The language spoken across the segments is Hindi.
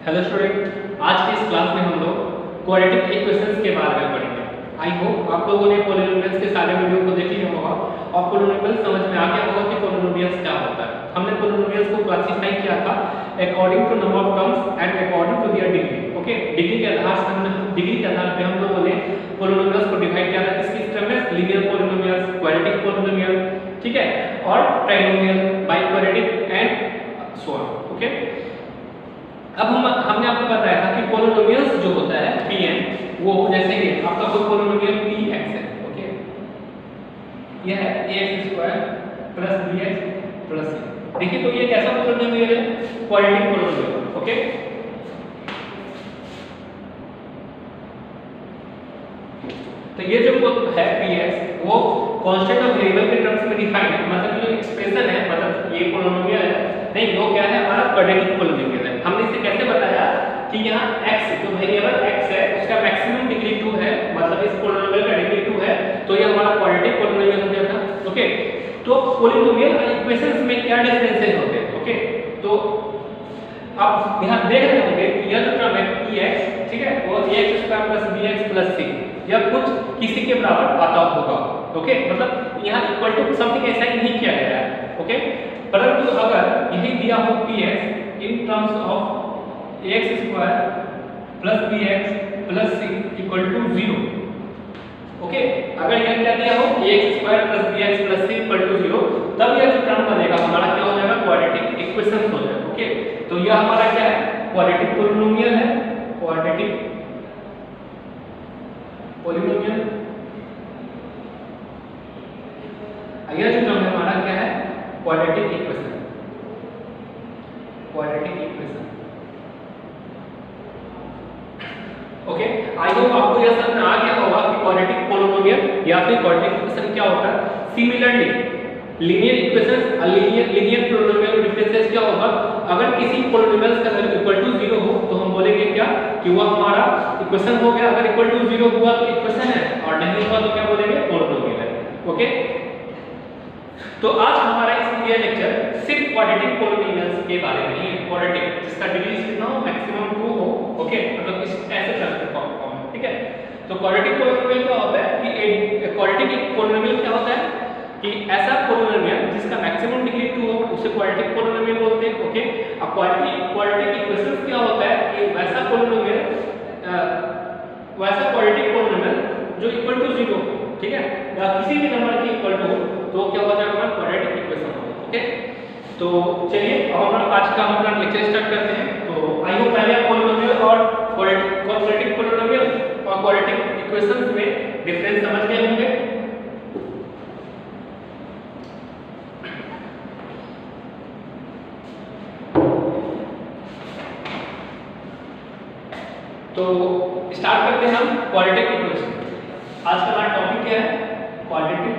हेलो स्टूडेंट, आज की इस क्लास में हम लोग क्वाड्रेटिक इक्वेशंस के बारे में पढ़ेंगे। आई होप आप लोगों ने पॉलिनोमियल्स के सारे वीडियो को देख लिया होगा और पॉलिनोमियल्स समझ में आ गया होगा कि पॉलिनोमियल्स क्या होता है। हमने पॉलिनोमियल्स को क्लासिफाई किया था according to number of terms and according to their degree. Okay, degree के आधार पे हम लोगों ने पॉलिनोमियल्स को डिवाइड किया था किस तरह में, लीनियर पॉलिनोमियल्स, क्वाड्रेटिक पॉलिनोमियल, ठीक है, और trinomial, biquadratic and so on. Okay, अब हमने आपको बताया था कि पॉलिनोमियल्स जो होता है Pn, वो जैसे कि आपका कोई पॉलिनोमियल Px है। ओके, यह है ax² + bx + c। देखिए तो ये कैसा पॉलिनोमियल है? Quadratic polynomial. ओके, तो ये जो है Px वो कांस्टेंट ऑफ वेरिएबल के टर्म्स में डिफाइन है। मतलब जो एक्सप्रेशन है, मतलब ये पॉलिनोमियल है नहीं, वो क्या है? हमारा क्वाड्रेटिक पॉलिनोमियल है। हमने इसे कैसे बताया कि यहाँ x जो वेरिएबल x है उसका मैक्सिमम डिग्री 2 है, मतलब इस पॉलिनोमियल का डिग्री 2 है, तो ये हमारा क्वाड्रेटिक पॉलिनोमियल हो गया था। ओके, तो पॉलिनोमियल और इक्वेशंस में क्या डिफरेंसेस होते हैं? ओके, तो आप यहाँ देख रहे होंगे कि यह जो टर्म है Px, ठीक है, वो ax² + bx + c, यह कुछ किसी के बराबर आता होगा। ओके, मतलब यहाँ इक्वल टू समथिंग ऐसा ही नहीं किया गया है। ओके, परंतु अगर यही दिया हो Px in terms of ax² + bx + c = 0। Okay, अगर यह क्या दिया हो ax² + bx + c = 0, तब यह जो टर्म बनेगा हमारा क्या हो जाएगा? क्वाड्रेटिक इक्वेशन हो जाएगा। ओके, तो यह हमारा क्या है? क्वाड्रेटिक पॉलिनोमियल है, क्वाड्रेटिक पॉलिनोमियल। यह जो टर्म है हमारा क्या है? Quadratic equation, quadratic equation. Okay, I hope आपको यह समझ में आ गया होगा कि क्वाड्रेटिक पॉलिनोमियल या फिर क्वाड्रेटिक इक्वेशन क्या होता है। सिमिलरली लीनियर इक्वेशंस और लीनियर पॉलिनोमियल डिफरेंसेस क्या होगा? अगर किसी पॉलिनोमियल्स का वैल्यू इक्वल टू 0 हो तो हम बोलेंगे क्या कि वह हमारा इक्वेशन हो गया। अगर इक्वल टू 0 हुआ तो इक्वेशन है, और नहीं हुआ तो क्या बोलेंगे? पॉलिनोमियल है। ओके, तो आज हमारा ये लेक्चर सिर्फ क्वाड्रेटिक पॉलिनोमियल्स के बारे में ही है। क्वाड्रेटिक जिसका डिग्री कितना हो? मैक्सिमम 2 हो। ओके, मतलब इस ऐसे ट्रांसफर फॉर्म, ठीक है। तो क्वाड्रेटिक पॉलिनोमियल क्या होता है कि क्वाड्रेटिक पॉलिनोमियल क्या होता है कि ऐसा पॉलिनोमियल जिसका मैक्सिमम डिग्री 2 हो उसे क्वाड्रेटिक पॉलिनोमियल बोलते हैं। ओके, अब क्वाड्रेटिक इक्वेशंस क्या होता है कि वैसा क्वाड्रेटिक पॉलिनोमियल जो इक्वल टू 0 हो, ठीक है, या किसी भी नंबर के इक्वल टू हो, तो क्या हो जाएगा? क्वाड्रेटिक इक्वेशन होगा। ओके, तो चलिए अब हम आज का हम अपना लेक्चर स्टार्ट करते हैं। तो आई होप पहले आप पॉलिनोमियल और क्वाड्रेटिक पॉलिनोमियल और क्वाड्रेटिक इक्वेशंस में डिफरेंस समझ गए होंगे। तो स्टार्ट करते हैं हम क्वाड्रेटिक इक्वेशन। आज का हमारा टॉपिक क्या है? Quadratic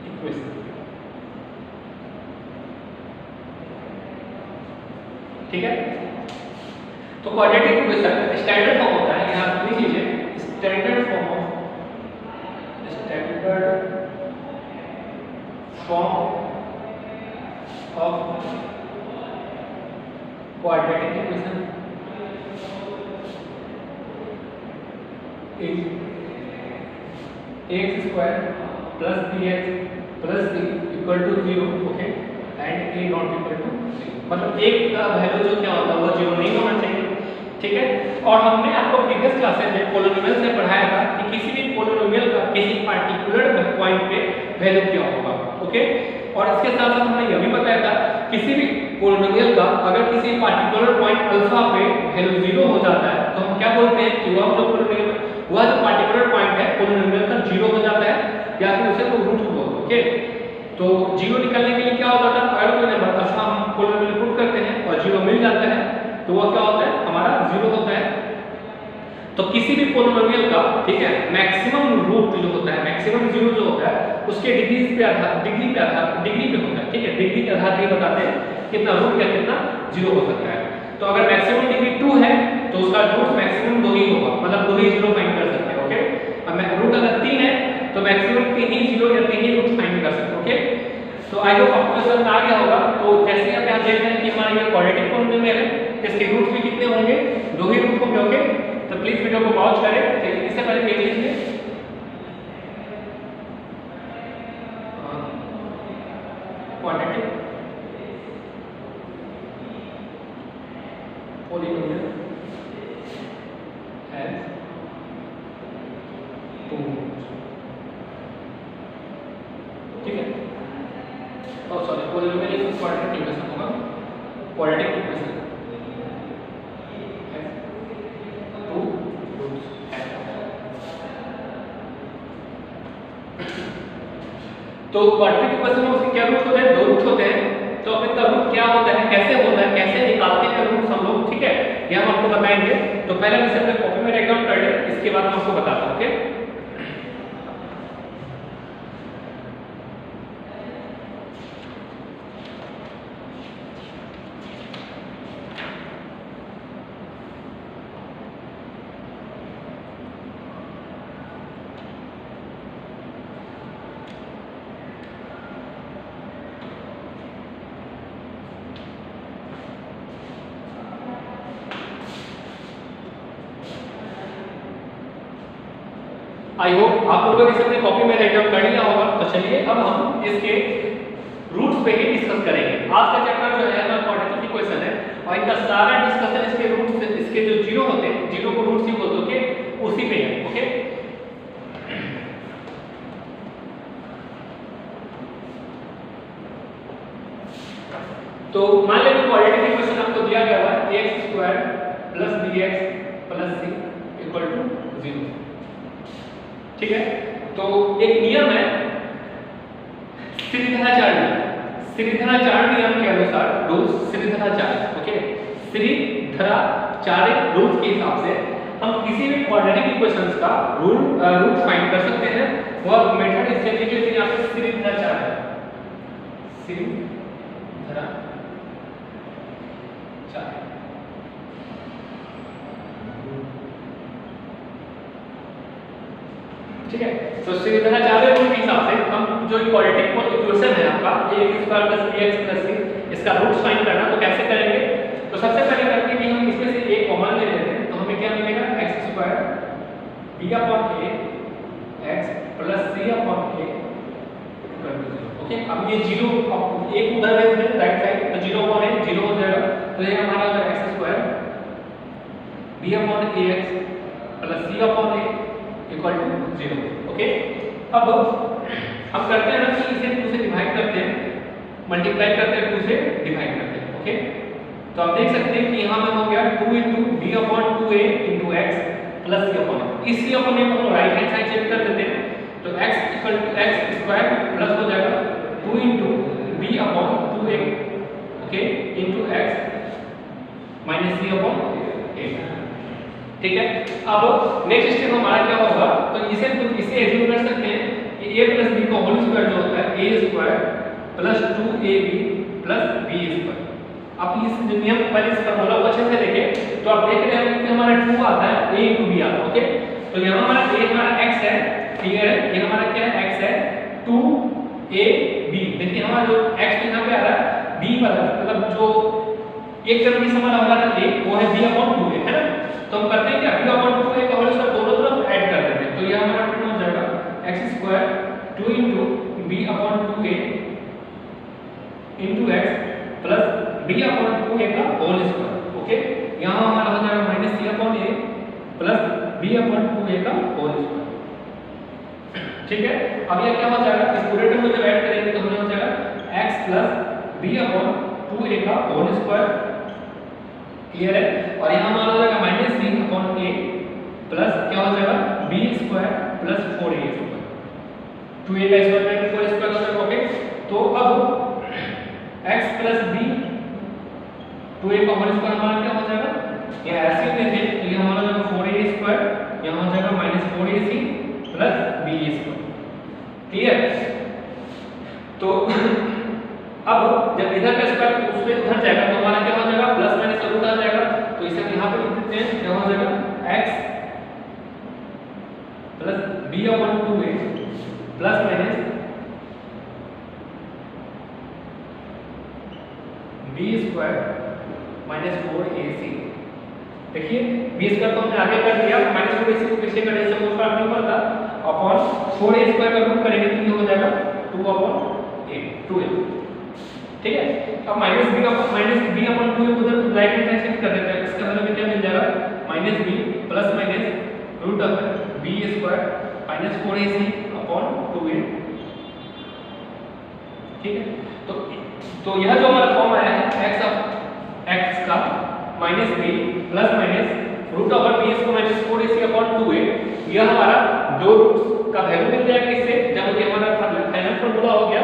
equation. ठीक है, तो क्वाड्रेटिक इक्वेशन स्टैंडर्ड फॉर्म होता है, यहाँ लिख लीजिए standard form of quadratic equation is ax² + bx + c = 0। Okay, and a not equal to 0, मतलब एक का वैल्यू जो क्या होता है वो 0 नहीं होना चाहिए। ठीक है, और हमने आपको प्रीवियस क्लासेस में पॉलिनोमियल से पढ़ाया था कि किसी भी पॉलिनोमियल का किसी पार्टिकुलर पॉइंट पे वैल्यू क्या होगा। ओके, और इसके साथ साथ हमने यह भी बताया था किसी भी पॉलिनोमियल का अगर किसी पार्टिकुलर पॉइंट अल्फा पे वैल्यू 0 हो जाता है तो हम क्या बोलते हैं कि वह जो पार्टिकुलर पॉइंट है पॉलिनोमियल का 0 हो जाता है या फिर उसे कोई रूट हो। ओके, तो 0 निकालने के लिए क्या होता था? अगर कोई नंबर अल्फा हम पॉलिनोमियल पुट करते हैं और 0 मिल जाता है तो वह क्या होता है? हमारा 0 होता है। तो किसी भी पॉलिनोमियल का, ठीक है, मैक्सिमम रूट जो होता है, मैक्सिमम 0 जो होता है उसके डिग्री पे होता है। ठीक है, डिग्री के आधार पर बताते हैं कितना रूट या कितना 0 हो सकता है। तो अगर मैक्सिमम डिग्री 2 है तो उसका रूट मैक्सिमम 2 ही होगा, मतलब 2 ही 0 फाइंड कर सकते हैं। ओके, अब रूट अगर 3 है तो मैक्सिमम 3 ही 0 या 3 ही रूट फाइंड कर सकते हैं। ओके, तो आई होप आपको समझ में आ गया होगा। तो जैसे यहाँ पे हम देख रहे हैं कि हमारा ये क्वाड्रेटिक पॉलिनोमियल है, इसके रूट्स भी कितने होंगे, 2 ही रूट होंगे। ओके, तो प्लीज वीडियो को पॉज करें। इससे पहले देख लीजिए क्वाड्रेटिक पॉलिनोमियल हैज 2 रूट्स। ठीक है, और sorry polynomial is quadratic equation होगा, क्वाड्रेटिक इक्वेशन हैज 2 रूट्स। तो क्वाड्रेटिक इक्वेशन में उसके क्या रूट होते हैं, 2 रूट होते हैं। तो अब इसका रूट क्या होता है, कैसे होता है, कैसे निकालते हैं रूट्स हम लोग, ठीक है, ये हम आपको बताएंगे। तो पहले हम इसे अपने कॉपी में राइट डाउन कर लें, इसके बाद मैं आपको बताता हूं। ओके, आई होप आप लोगों ने इसे अपने कॉपी में राइट डाउन कर लिया होगा। तो चलिए अब हम इसके रूट्स पे ही डिस्कस करेंगे। आज का चैप्टर जो है हमारा क्वाड्रेटिक इक्वेशन है और इनका सारा डिस्कशन इसके रूट्स, इसके जो जीरो होते हैं, जीरो को रूट्स ही बोलते हैं, उसी पे है। ओके, तो मान लीजिए क्वाड्रेटिक इक्वेशन आपको दिया गया है ax² + bx + c = 0। ठीक है, तो एक नियम है श्रीधराचार्य नियम। श्रीधराचार्य नियम के अनुसार rules Shridharacharya, okay, Shridharacharya rules के हिसाब से हम किसी भी क्वाड्रेटिक इक्वेशंस का रूट फाइंड कर सकते हैं। वह मेथड इससे लिखे थे यहां पे श्रीधराचार्य, श्रीधराचार्य। ठीक है, तो श्रीधराचार्य रूल के हिसाब से हम जो क्वाड्रेटिक इक्वेशन है आपका ax² + bx + c, इसका रूट्स फाइंड करना, तो कैसे करेंगे। तो सबसे पहले करते हैं कि हम इसमें से एक कॉमन ले लेते हैं। तो हमें क्या मिलेगा, x² b/a x + c/a। Okay, अब ये 0 एक उधर है राइट साइड, तो 0 कौन है, 0 हो जाएगा। तो ये हमारा हो जाएगा x² b/ax + c/a = 0। ओके, अब हम करते हैं ना कि इसे 2 से डिवाइड करते हैं, मल्टीप्लाई करते हैं, 2 से डिवाइड करते हैं। ओके, तो आप देख सकते हैं कि यहां में हो गया 2 * b/2a * x + c/a। इस c/a को हम राइट हैंड साइड शिफ्ट कर देते हैं, तो x = x² प्लस हो जाएगा 2 * b/2a, ओके, * x - c/a। ठीक है, अब नेक्स्ट स्टेप हमारा क्या होगा, तो इसे एज्यूम कर सकते हैं कि a + b का होल स्क्वायर जो होता है a² + 2ab + b²। अब इस नियम पहले इस फार्मूला को अच्छे से देखें, तो आप देख रहे हैं कि हमारा 2 आता है, a * b आता है। ओके, तो यहां हमारा a हमारा x है, क्लियर है, ये हमारा क्या है, x है, 2ab। देखिए हमारा जो x यहां पे आ रहा है b वाला, मतलब जो एक टर्म की समान हमारा a वो है b/2a, है ना। तो हम करते हैं क्या, b/2a का होल स्क्वायर दोनों तरफ ऐड कर देते हैं। तो ये हमारा कितना हो जाएगा, x² 2 * b/2a * x plus b/2a का होल स्क्वायर। ओके, यहां हमारा हो जाएगा -c/a प्लस b/2a का होल स्क्वायर। ठीक है, अब ये क्या हो जाएगा, इस पूरे टर्म को जब ऐड करेंगे तो हमें हो जाएगा x + b/2a का होल स्क्वायर। क्लियर है, और यहां हमारा हो जाएगा -c/a प्लस क्या हो जाएगा, b² + 4a²। 2a का स्क्वायर में 4 स्क्वायर हो जाएगा। ओके, तो अब x + b 2a का होल स्क्वायर हमारा क्या हो जाएगा, ये ऐसे ही देते हैं, तो ये हमारा हो जाएगा 4a², यहां हो जाएगा -4ac + b²। क्लियर, तो अब जब इधर का स्क्वायर उस पे उधर जाएगा तो हमारा क्या हो जाएगा, प्लस माइनस रूट आ जाएगा। तो इसे हम यहां पे लिख देते हैं, क्या हो जाएगा, x + b/2a plus minus b square minus 4ac। देखिए बी स्क्वायर तो हमने आगे कर दिया, माइनस 4ac को पीछे करने से कोई फर्क नहीं पड़ता, अपॉन 4a स्क्वायर का रूट करेंगे तो ये हो जाएगा 2/8 ठीक है। अब माइनस बी अपॉन 2a उधर राइट हैंड साइड शिफ्ट कर देते हैं, इसका मतलब क्या मिल जाएगा minus b plus minus root of b square minus 4ac upon 2a। ठीक है, तो यह जो हमारा फॉर्म आया है x का minus b plus minus root over b square minus 4ac upon 2a, यह हमारा दो रूट्स का वैल्यू मिल जाएगा इससे, जब ये हमारा फाइनल फॉर्मूला हो गया।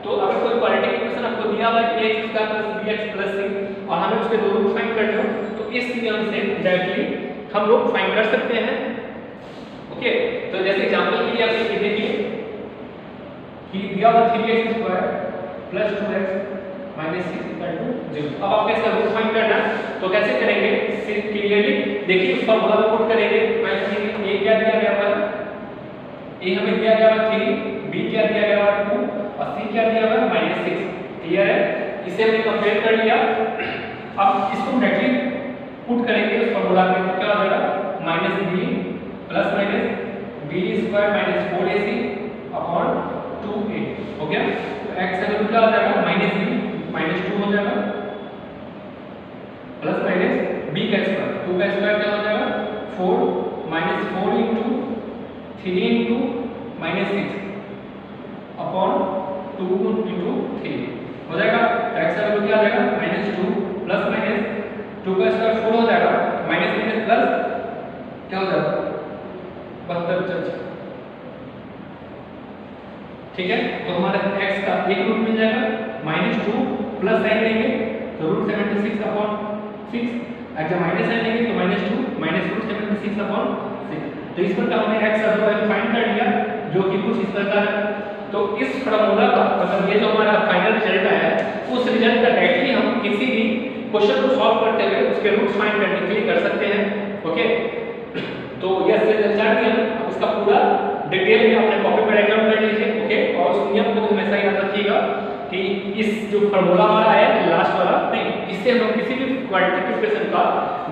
तो अगर कोई क्वाड्रेटिक इक्वेशन आपको दिया हुआ है ax square plus bx plus c और हमें उसके दो रूट फाइंड करने हो, तो इस नियम से डायरेक्टली हम लोग फाइंड कर सकते हैं। ओके, तो जैसे एग्जांपल के लिए आप ये देखिए कि दिया हुआ 3x square plus 2x minus 6 equal to 0। अब आपको इसका रूट फाइंड करना है, तो कैसे करेंगे क्लियरली देखिए, उस फॉर्मूला को पुट करेंगे। a क्या दिया गया है, a हमें दिया गया है 3, b क्या दिया गया है 2 और c क्या दिया हुआ है -6। क्लियर है, इसे हमने कंपेयर कर लिया। अब इसको डायरेक्टली पुट करेंगे उस फॉर्मूला में, तो क्या हो जाएगा -b plus minus b square minus 4ac upon 2a हो गया। तो x का वैल्यू क्या हो जाएगा -b -2 हो जाएगा प्लस माइनस b का स्क्वायर 2 का स्क्वायर क्या हो जाएगा 4 -4 इंटू 3 इंटू -6 अपॉन 2 इंटू 3 हो जाएगा। तो x का वैल्यू क्या आ जाएगा -2 प्लस माइनस 2 का स्क्वायर 4 हो जाएगा माइनस माइनस प्लस क्या हो जाएगा 72। ठीक है, तो हमारा x का एक रूट मिल जाएगा -2 प्लस साइन लेंगे तो रूट 76 अपॉन 6, जब माइनस साइन लेंगे तो -2 माइनस रूट 76 अपॉन 6। तो इस प्रकार हमने x का वैल्यू फाइंड कर लिया, जो कि कुछ इस प्रकार है। तो इस फार्मूला का मतलब ये जो हमारा फाइनल रिजल्ट आया है, उस रिजल्ट का डायरेक्टली हम किसी भी क्वेश्चन को सॉल्व करते हुए उसके रूट्स फाइंड करने के लिए कर सकते हैं। ओके, तो यह चार्ट नियम इसका पूरा डिटेल में अपने कॉपी पर राइट डाउन कर लीजिए। ओके, और उस नियम को हमेशा याद रखिएगा कि इस जो फार्मूला हमारा है लास्ट वाला नहीं, इससे हम लोग किसी भी क्वाड्रेटिक इक्वेशन का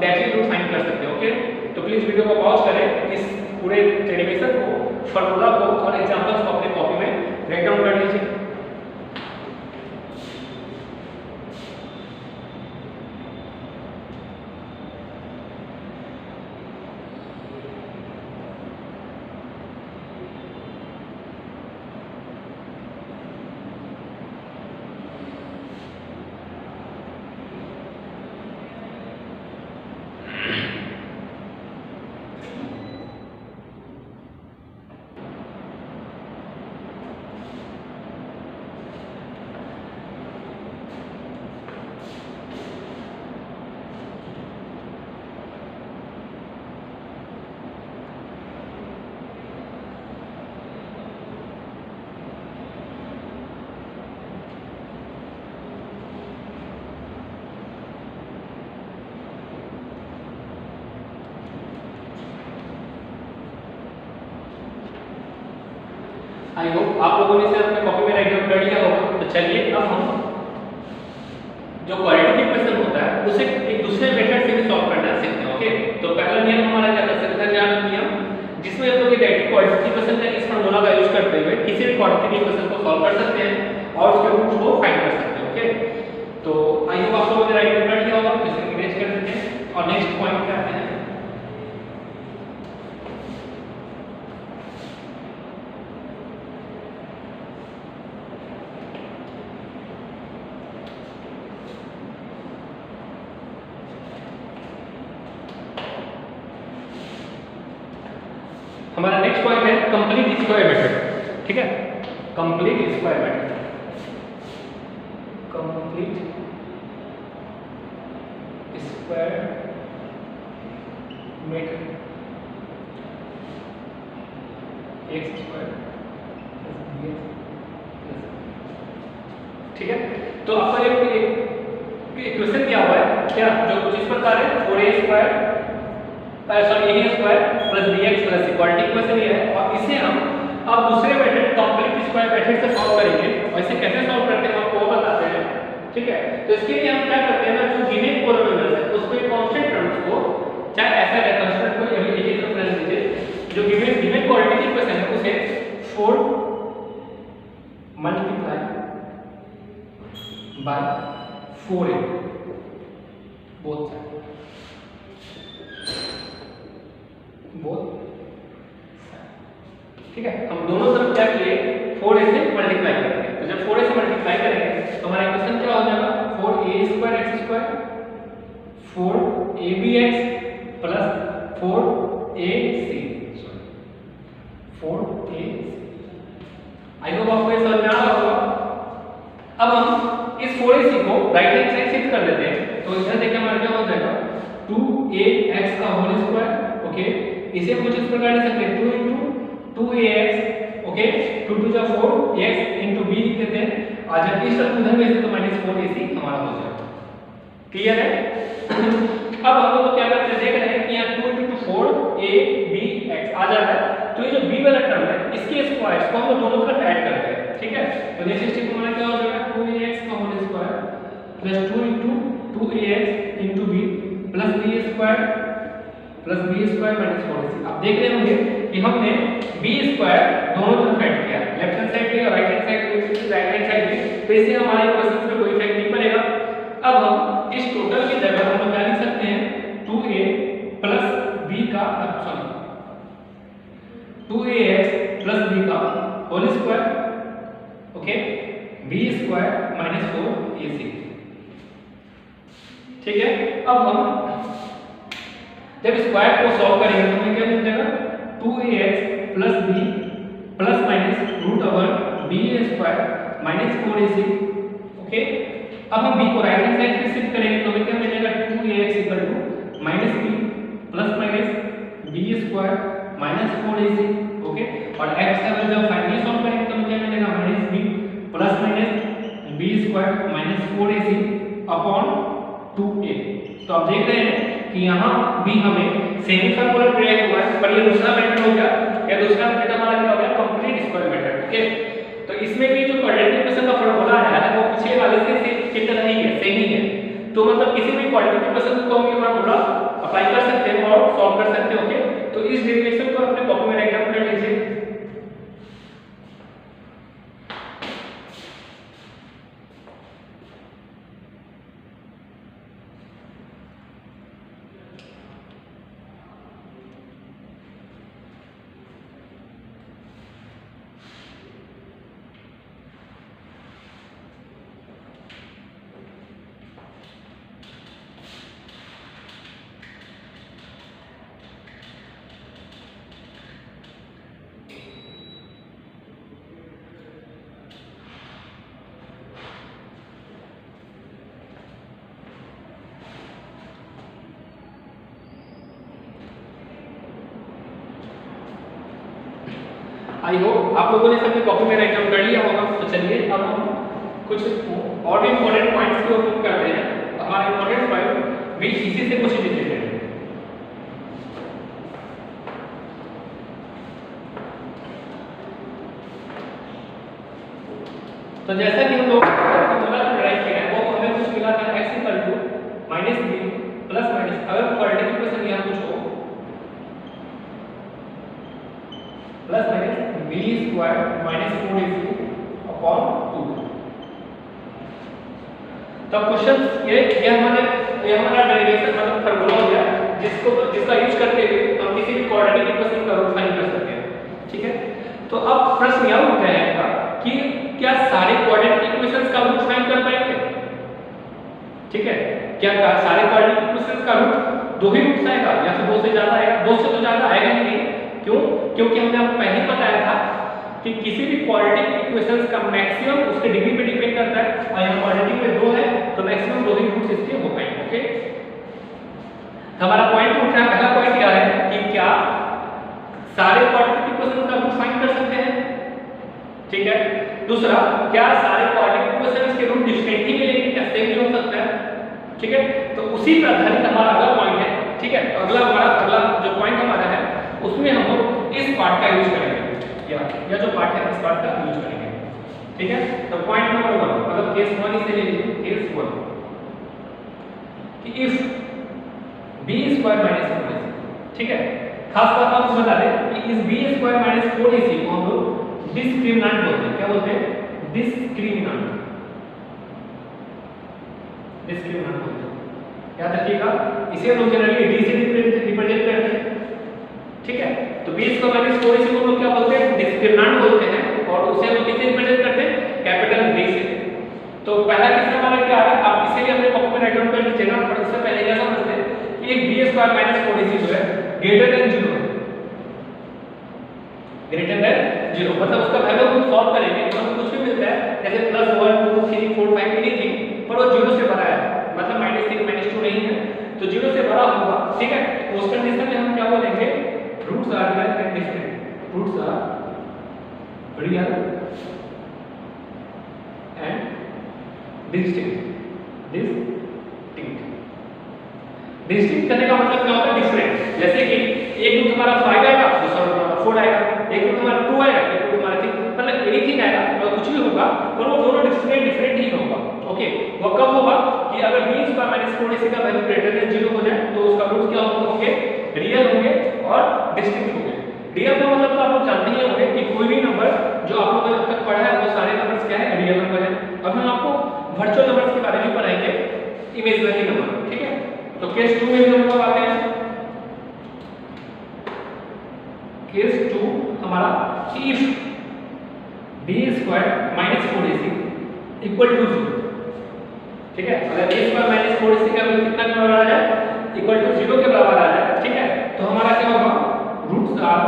डायरेक्टली रूट फाइंड कर सकते हैं। ओके, तो प्लीज वीडियो को पॉज करें, इस पूरे डेरिवेशन को, फार्मूला को और एग्जांपल्स को अपने कॉपी में राइट डाउन कर लीजिए। आई होप आप लोगों ने इसे अपने कॉपी में राइट डाउन कर लिया होगा। तो चलिए अब हम जो क्वाड्रेटिक इक्वेशन होता है उसे एक दूसरे मेथड से भी सॉल्व करना सीखते हैं। ओके, तो पहला नियम हमारा क्या कर सकते हैं, क्या नियम जिसमें हम लोग डायरेक्ट क्वाड्रेटिक इक्वेशन का इस फार्मूला का यूज करते हुए किसी भी क्वाड्रेटिक इक्वेशन को सॉल्व कर सकते हैं और उसके रूट्स को फाइंड कर सकते हैं। ओके, तो आई होप आप लोगों ने राइट डाउन कर लिया होगा, इसे इमेज कर देते हैं और नेक्स्ट पॉइंट पे आते हैं। हमारा नेक्स्ट पॉइंट है कंप्लीट स्क्वायर मेथड। ठीक है, complete square method, complete square method x square plus bx। ठीक है, तो आपका एक इक्वेशन दिया हुआ है क्या, जो कुछ इस प्रकार है 4a square sorry a square plus bx plus equality equation ये है, और इसे हम अब दूसरे मेथड कंप्लीट स्क्वायर मेथड से सॉल्व करेंगे। और इसे कैसे सॉल्व करते हैं आपको वो बताते हैं। ठीक है, तो इसके इसके लिए हम क्या करते हैं ना, जो गिवन पॉलिनोमियल है उसको एक कांस्टेंट टर्म्स को, चाहे ऐसा है कांस्टेंट को अभी एक ही तरफ रख दीजिए, जो गिवन क्वाड्रेटिक इक्वेशन है उसे 4 multiply by 4a both side, ठीक है। हम दोनों तरफ क्या किए, 4a से मल्टीप्लाई करते हैं। तो जब 4a से मल्टीप्लाई करेंगे तो हमारा इक्वेशन क्या हो जाएगा, 4a² x² 4abx plus 4ac 4ac। I hope आपको ये समझ में आ रहा होगा। अब हम इस 4ac को राइट हैंड साइड शिफ्ट कर देते हैं, तो इधर देखिए हमारा क्या हो जाएगा 2ax का होल स्क्वायर, ओके। इसे कुछ इस प्रकार लिख सकते हैं 2 * 2ax, ओके, 2 * 2 = 4 x * b लिख देते हैं। और जब इस तरफ उधर भेज तो -4ac हमारा हो जाएगा। क्लियर है? अब हम लोग क्या करते हैं, देख रहे हैं कि यहाँ 2 * 2 4abx आ जा रहा है, तो ये जो b वाला टर्म है इसके स्क्वायर्स को हम लोग दोनों तरफ ऐड करते हैं, ठीक है। तो नेक्स्ट स्टेप हमारा क्या हो जाएगा 2ax का whole square plus 2 * 2ax * b plus b² minus 4ac। अब देख रहे होंगे कि हमने b² दोनों तरफ ऐड किया, लेफ्ट हैंड साइड पे और राइट हैंड साइड पे, राइट हैंड साइड पे, तो इससे हमारे इक्वेशन पे कोई इफेक्ट नहीं पड़ेगा। अब हम इस टोटल की जगह हम लोग क्या लिख सकते हैं 2a प्लस b का, सॉरी 2ax प्लस b का whole square, okay, b² minus 4ac, ठीक है। अब हम जब स्क्वायर को सॉल्व करेंगे तो हमें क्या मिल जाएगा 2ax plus b plus minus √ba² minus 4ac, okay. अब हम b को राइट हैंड साइड पे शिफ्ट करेंगे तो हमें क्या मिलेगा 2ax = minus b plus minus b² minus 4ac, okay. और x का वैल्यू जब फाइनली सॉल्व करेंगे तो हमें क्या मिलेगा -b plus minus b² minus 4ac upon 2a। तो आप देख रहे हैं कि यहाँ भी हमें सेमी फार्मूला प्रयोग हुआ है, पर ये दूसरा मेथड हो गया, या दूसरा मेथड हमारा क्या हो गया कंप्लीट स्क्वायर मेथड, ओके। तो इसमें भी जो क्वाड्रेटिक इक्वेशन का फॉर्मूला है वो पिछले वाले से की तरह ही है, सेम ही है। तो मतलब किसी भी क्वाड्रेटिक इक्वेशन को हम ये फॉर्मूला अप्लाई कर सकते हैं और सॉल्व कर सकते हैं, ओके। तो इस डेरिवेशन को अपने कॉपी में राइट डाउन कर लीजिए। आई होप आप लोगों ने सबने कॉपी में राइट डाउन कर लिया होगा। तो चलिए अब हम कुछ और भी इंपॉर्टेंट पॉइंट्स की ओर मूव करते हैं। हमारे इंपॉर्टेंट पॉइंट भी इसी से कुछ रिलेटेड है। तो जैसा कि हम लोग फॉर्मूला ड्राइव किया है वो हमें कुछ मिला था x = -b प्लस माइनस, अगर क्वाड्रेटिक इक्वेशन यहां कुछ हो plus minus b² minus 4ac upon 2। तो क्वेश्चन ये हमारा डेरिवेशन मतलब फार्मूला हो गया जिसका यूज करते हुए हम किसी भी क्वाड्रेटिक इक्वेशन का रूट फाइंड कर सकते हैं, ठीक है। तो अब प्रश्न यह उठता है कि क्या सारे क्वाड्रेटिक इक्वेशंस का रूट फाइंड कर पाएंगे, ठीक है। क्या सारे क्वाड्रेटिक इक्वेशंस का रूट 2 ही रूट्स आएगा या फिर 2 से ज्यादा आएगा? 2 से तो ज्यादा आएगा ही नहीं। क्यों? क्योंकि हमने आपको पहले ही बताया था कि किसी भी क्वाड्रेटिक इक्वेशंस का मैक्सिमम उसके डिग्री पे डिपेंड करता है, और यहाँ क्वाड्रेटिक में 2 है तो मैक्सिमम 2 ही रूट्स इसके हो पाएंगे, ओके। हमारा पॉइंट उठ रहा है, पहला पॉइंट क्या है कि क्या सारे क्वाड्रेटिक इक्वेशंस का रूट फाइंड कर सकते हैं, ठीक है। दूसरा, क्या सारे क्वाड्रेटिक इक्वेशंस के रूट डिस्टिंक्ट ही मिलेंगे, क्या सेम भी हो सकता है, ठीक है। तो उसी पर आधारित हमारा अगला पॉइंट है, ठीक है। तो अगला जो पॉइंट हमारा है उसमें हम लोग इस पार्ट का यूज करेंगे, या जो पार्ट है इस पार्ट का यूज करेंगे, ठीक है। तो पॉइंट नंबर 1 मतलब केस 1 इसे ले लीजिए, केस 1 कि if B square minus 4ac, ठीक है, खास बात आपको बता दें कि इस बी स्क्वायर माइनस 4ac को हम लोग डिस्क्रिमिनेंट बोलते हैं। क्या बोलते हैं? डिस्क्रिमिनेंट, डिस्क्रिमिनेंट बोलते हैं, याद रखिएगा। इसे हम लोग जनरली डी से रिप्रेजेंट करते हैं, ठीक है। तो बी स्क्वायर माइनस 4ac को हम लोग क्या बोलते हैं? डिस्क्रिमिनेंट बोलते हैं, और उसे हम लोग किससे रिप्रेजेंट करते हैं? कैपिटल डी से। तो पहला केस हमारा क्या है, आप इसे भी अपने कॉपी में राइट डाउन कर लीजिएगा। पर उससे पहले क्या समझते हैं कि एक बी स्क्वायर माइनस 4ac जो है ग्रेटर देन 0 है, ग्रेटर देन 0, मतलब उसका वैल्यू हम सॉल्व करेंगे तो हमें कुछ भी मिलता है, जैसे +1 2 3 4 5 एनीथिंग, पर वो 0 से बड़ा है, मतलब -3 -2 नहीं है, तो 0 से बड़ा होगा, ठीक है। उस कंडीशन में हम क्या बोलेंगे? Roots are real and different, roots are real and distinct. Distinct करने का मतलब क्या होता है? डिफरेंट। जैसे कि एक रूट हमारा 5 आएगा, दूसरा रूट हमारा 4 आएगा, एक रूट हमारा 2 आएगा, एक रूट हमारा 3, मतलब एनीथिंग आएगा, और कुछ भी होगा, पर वो दोनों डिफरेंट ही होगा। ओके, वो कब होगा कि अगर b स्क्वायर माइनस 4ac का वैल्यू ग्रेटर देन 0 हो जाए तो उसका रूट क्या होंगे? रियल होंगे और डिस्टिंक्ट होंगे। रियल का मतलब तो आप लोग जानते ही होंगे कि कोई भी नंबर जो आप लोगों ने अब तक पढ़ा है वो सारे नंबर्स क्या है? रियल नंबर है। अब हम आपको वर्चुअल नंबर्स के बारे में पढ़ाएंगे, इमेजिनरी नंबर, ठीक है। तो केस 2 में भी हम लोग आते हैं। केस 2 हमारा if b square minus 4ac equal to 0, ठीक है। अगर b स्क्वायर माइनस 4ac का वैल्यू कितना के बराबर आ जाए? इक्वल टू 0 के बराबर आ जाए, ठीक है, तो हमारा क्या होगा? Roots are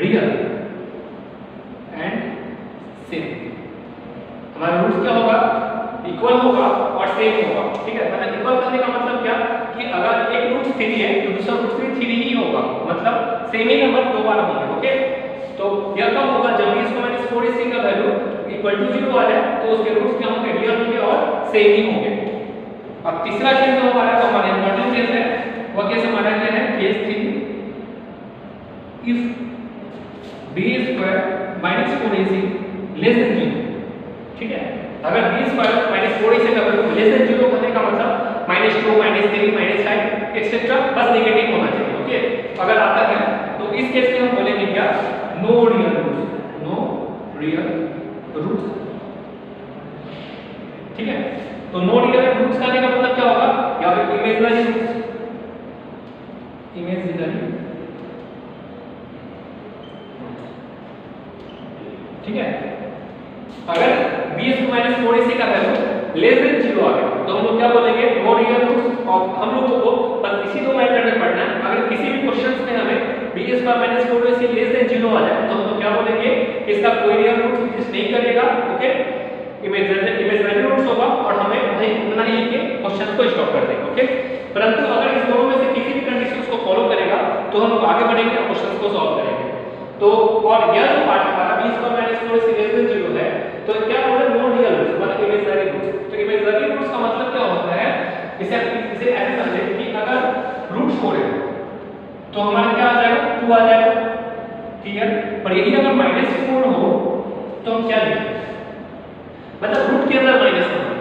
real and same. हमारा रूट्स क्या होगा? इक्वल होगा और सेम होगा, ठीक है। मतलब इक्वल करने का मतलब क्या कि अगर एक रूट 3 है तो दूसरा रूट 3 ही होगा, मतलब सेम ही नंबर दो बार होंगे। ओके, तो यह कब होगा? जब b स्क्वायर माइनस 4ac का वैल्यू इक्वल टू 0 आ जाए तो उसके रूट्स क्या होंगे? रियल होंगे और सेम ही होंगे। अब तीसरा केस जो हमारा तो हमारा इंपॉर्टेंट केस है, वह केस हमारा क्या है? Case 3 if b square minus 4ac less than 0, ठीक है। अगर b स्क्वायर माइनस 4ac का वैल्यू लेस देन 0 होने का मतलब -2 -3 -5 एक्सेट्रा, बस नेगेटिव होना चाहिए। ओके, अगर आता है तो इस केस में हम बोलेंगे क्या? No real roots, no real roots, ठीक है। तो नो रियल रूट्स का मतलब क्या होगा? या फिर इमेजिनरी रूट्स, इमेजिनरी, ठीक है। अगर b माइनस 4ac का वैल्यू लेस देन 0 आ गया तो हम लोग क्या बोलेंगे? No real roots. और हम लोगों को बस इसी दो मेथड में पढ़ना है। अगर किसी भी क्वेश्चंस में हमें b square minus 4ac less than 0 आ जाए तो हम लोग क्या बोलेंगे? इसका कोई रियल रूट एग्जिस्ट नहीं करेगा, ओके, इमेजिनरी रूट्स होगा, और हमें वही उतना ही के क्वेश्चंस को स्टॉप कर देंगे। ओके, परंतु अगर इस दोनों में से किसी भी कंडीशंस को फॉलो करेगा तो हम लोग आगे बढ़ेंगे और क्वेश्चंस को सॉल्व करेंगे। तो और यह जो पार्ट हमारा b square minus 4ac less than 0 है, तो क्या बोल रहे हैं? नो रियल रूट्स, मतलब इमेजिनरी रूट्स। तो इमेजिनरी रूट्स का मतलब क्या होता है? इसे ऐसे समझे कि अगर रूट 4 है तो हमारा क्या आ जाएगा? 2 आ जाएगा, क्लियर। पर यदि अगर -4 हो तो हम क्या लिखेंगे? मतलब रूट के अंदर माइनस होगा,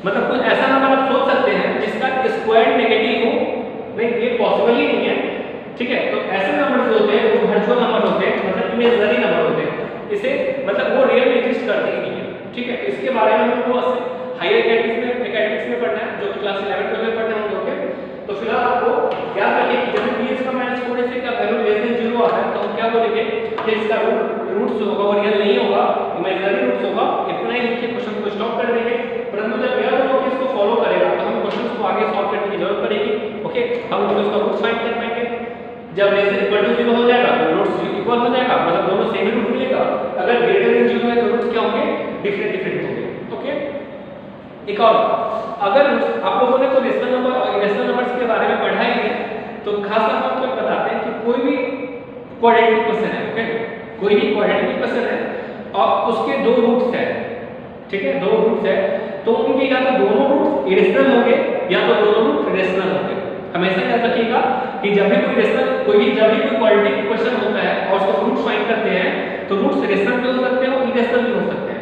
मतलब कुछ ऐसा नंबर आप सोच सकते हैं जिसका स्क्वायर नेगेटिव हो, नहीं ये पॉसिबल ही नहीं है, ठीक है। तो ऐसे नंबर जो होते हैं वो वर्चुअल नंबर होते हैं, मतलब इमेजिनरी नंबर होते हैं, इसे मतलब वो रियल एग्जिस्ट करते ही नहीं है, ठीक है। इसके बारे में हमको हायर एकेडमिक्स में पढ़ना है, जो कि क्लास 11 12 में पढ़ना है हम लोग के। तो फिलहाल आपको याद रखिए कि जब b स्क्वायर माइनस 4ac का वैल्यू लेस देन 0 आता है तो हम क्या बोलेंगे कि इसका रूट्स होगा वो रियल नहीं होगा, इमेजिनरी रूट्स होगा। इतना ही लिख के क्वेश्चन को स्टॉप कर देंगे। परंतु जब यह दोनों इसको फॉलो करेगा तो हमें क्वेश्चंस को आगे सॉल्व करने की जरूरत पड़ेगी। ओके, हम लोग इसका रूट्स फाइंड कर पाएंगे। जब लेस देन इक्वल टू 0 हो जाएगा तो रूट्स इक्वल हो जाएगा, मतलब दोनों सेम रूट मिलेगा। अगर ग्रेटर देन 0 है तो रूट्स क्या होंगे? डिफरेंट होंगे। ओके, एक और, अगर आप लोगों ने तो रेशनल नंबर और इरेशनल नंबर्स के बारे में पढ़ा ही है, तो खास तौर पर आपको बताते हैं कि कोई भी क्वाड्रेटिक इक्वेशन है, ओके, कोई भी क्वाड्रेटिक इक्वेशन है और उसके दो रूट्स है, ठीक है, दो रूट्स है, तो उनके या तो दोनों रूट्स इरेशनल होंगे या तो दोनों रूट रेशनल होंगे। हमेशा याद रखिएगा कि जब भी कोई क्वाड्रेटिक इक्वेशन होता है और उसको रूट्स फाइंड करते हैं तो रूट्स रेशनल भी हो सकते हैं और इरेशनल भी हो सकते हैं,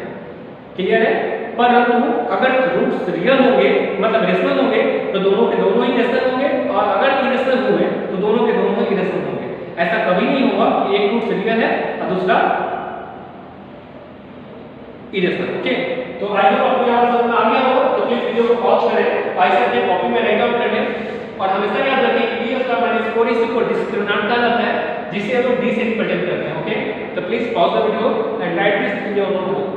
क्लियर है। परंतु अगर रूट्स रियल होंगे मतलब रेशनल होंगे तो दोनों के दोनों ही रेशनल होंगे, और अगर इरेशनल हुए तो दोनों के दोनों ही इरेशनल होंगे। ऐसा कभी नहीं होगा कि एक रूट रियल है और दूसरा इरेशनल। ओके, तो आई होप आपको यहाँ समझ में आ गया होगा। तो प्लीज वीडियो को पॉज करें, ऐसे अपने कॉपी में राइट डाउन कर लें, और हमेशा याद रखें कि d स्क्वायर माइनस 4ac को डिस्क्रिमिनेंट कहा जाता है, जिसे हम लोग d से रिप्रेजेंट करते हैं। ओके, तो please pause the video and right this in your notebook.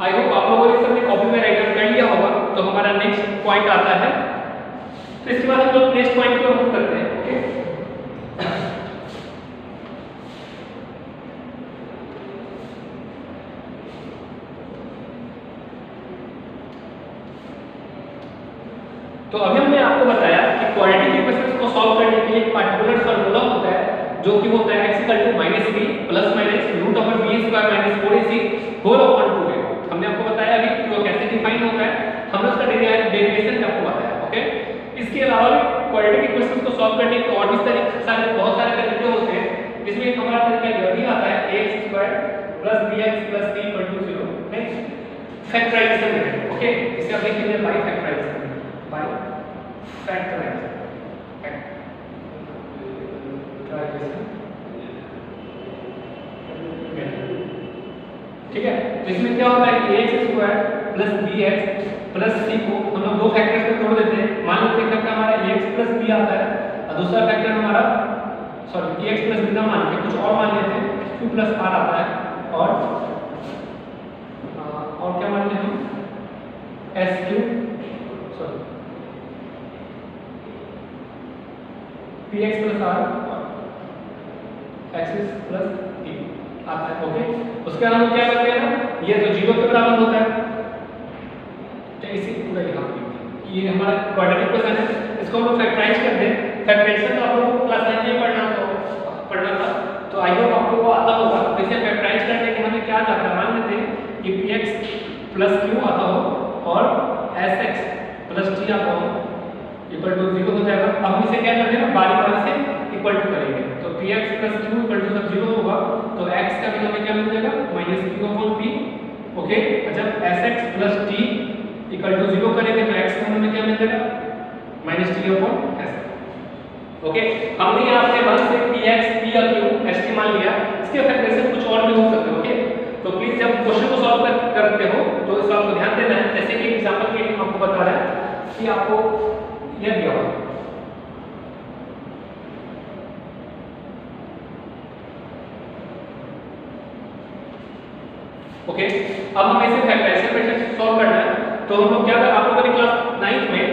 I hope आप लोगों ने सबने कॉपी में राइट डाउन कर लिया होगा। तो हमारा नेक्स्ट पॉइंट आता है, तो इसके बाद हम लोग नेक्स्ट पॉइंट को मूव करते हैं। ओके, तो अभी हमने आपको बताया कि क्वाड्रेटिक इक्वेशंस को सॉल्व करने के लिए एक पार्टिकुलर फार्मूला होता है, जो कि होता है x - b plus minus √b² - 4ac whole upon 2 है। हमने आपको बताया अभी कि वो कैसे डिफाइन होता है, हमने उसका डेरिवेशन भी आपको बताया। ओके, इसके अलावा क्वाड्रेटिक इक्वेशंस को सॉल्व करने के और भी बहुत सारे तरीके होते हैं, जिसमें एक हमारा तरीका यह भी आता है ax² + bx + c = 0। Next factorisation method. Okay, इसे आप देखेंगे बाय फैक्टराइजेशन, ठीक है। तो इसमें क्या होता है कि ax² + bx + c को हम लोग दो फैक्टर्स में तोड़ देते हैं। मान लो एक फैक्टर हमारा ax + b आता है और दूसरा फैक्टर हमारा ax + b ना मान के कुछ और मान लेते हैं, q + r आता है, और क्या मानते हैं हम sq px + r x + t आता है। ओके, उसके बाद हम क्या करते हैं ना, ये तो 0 के बराबर होता है, तो इसी पूरा यहाँ ये हमारा क्वाड्रेटिक इक्वेशन है, इसको हम लोग फैक्टराइज कर दें। फैक्टराइजेशन तो आप लोगों को क्लास 9 में पढ़ना था, तो आई होप आपको वो आता होगा। तो इसे फैक्टराइज करने के हमें क्या आता है, मान लेते हैं कि px + q आता हो और sx + t आता हो इक्वल टू 0 हो जाएगा। अब हम इसे क्या करते हैं ना, बारी से इक्वल टू करेंगे, तो px + q इक्वल टू जब 0 होगा तो x का वैल्यू हमें क्या मिल जाएगा -q/p। ओके, जब sx + t इक्वल टू 0 करेंगे तो x का हमें क्या मिल जाएगा -t/s। ओके, हमने यहाँ पे 1 से px p या q st मान लिया, इसके फैक्टराइजेशन कुछ और भी हो सकते हैं। ओके, तो प्लीज जब क्वेश्चन को सॉल्व करते हो तो इस बात को ध्यान देना है। जैसे कि एग्जांपल के लिए हम आपको बता रहे हैं कि आपको यह दिया हुआ, ओके, अब हमें इसे फैक्टराइजेशन मेथड सॉल्व करना है। तो हम लोग क्या करें, आप लोगों ने क्लास 9th में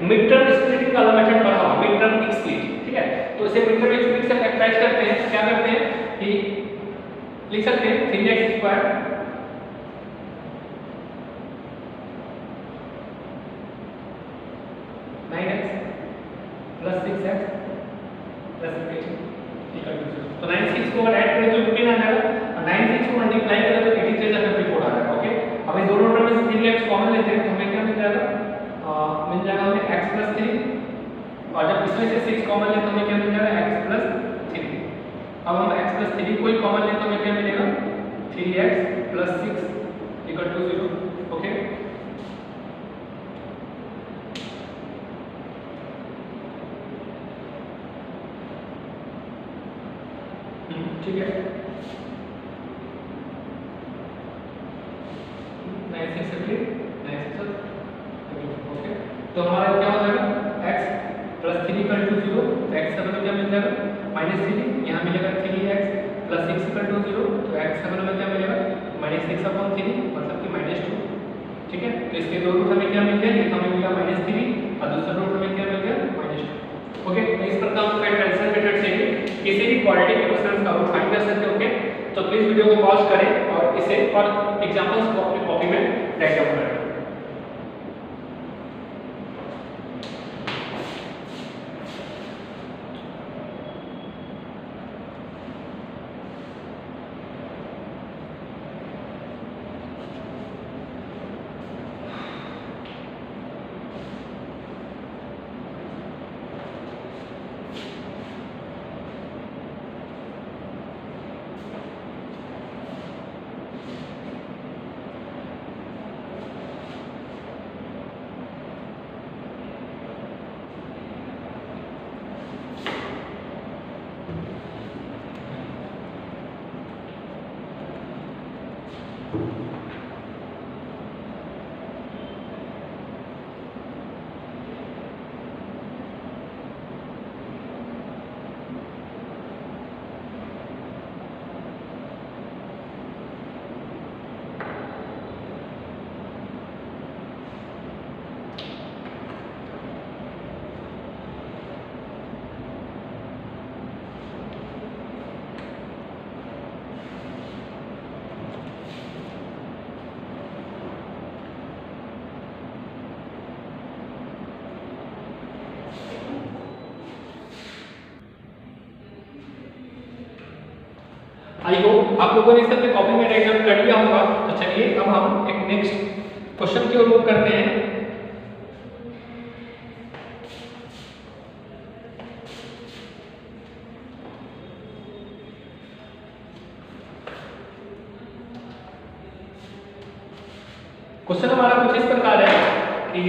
मिड टर्म स्प्लिटिंग वाला मेथड पढ़ा होगा, मिड टर्म स्प्लिट, ठीक है। तो इसे मिड टर्म स्प्लिट से फैक्टराइज करते हैं। क्या करते हैं कि लिख सकते हैं 3x² + 6x + 18 इक्वल टू 0। तो 9 6 को ऐड करें तो 15 आ जाएगा, और 9 6 को मल्टीप्लाई करें तो 83 से 54 आ जाएगा। ओके, अब इस दोनों टर्म में से 3x कॉमन लेते हैं तो हमें क्या मिल जाएगा, मिल जाएगा हमें x + 3, और जब इसमें से 6 कॉमन लें तो हमें क्या मिल जाएगा x + 3। अब हम x + 3 कोई कॉमन लें तो हमें क्या मिलेगा 3x + 6 इक्वल टू 0। ओके, ठीक है 96 ओके। तो हमारा क्या हो जाएगा x प्लस 3 इक्वल टू 0, तो x का वैल्यू क्या मिल जाएगा -3, यहाँ मिलेगा 3x प्लस 6 इक्वल टू 0, तो x का वैल्यू क्या मिलेगा -6/3 मतलब कि -2, ठीक है। तो इसके दो रूट हमें क्या मिल गया, एक हमें मिला -3 और दूसरा रूट हमें क्या मिल गया -2, ओके। तो इस प्रकार हम ट्रांजिशन मेथड से किसी भी क्वाड्रेटिक इक्वेशन का रूट फाइंड कर सकते हैं, ओके। तो प्लीज वीडियो को पॉज करें और इसे और एग्जांपल्स को अपनी कॉपी में राइट डाउन करें। आई होप आप लोगों ने इसे अपने कॉपी में राइट डाउन कर लिया होगा। तो चलिए अब हम एक नेक्स्ट क्वेश्चन की ओर मूव करते हैं। क्वेश्चन हमारा कुछ इस प्रकार है कि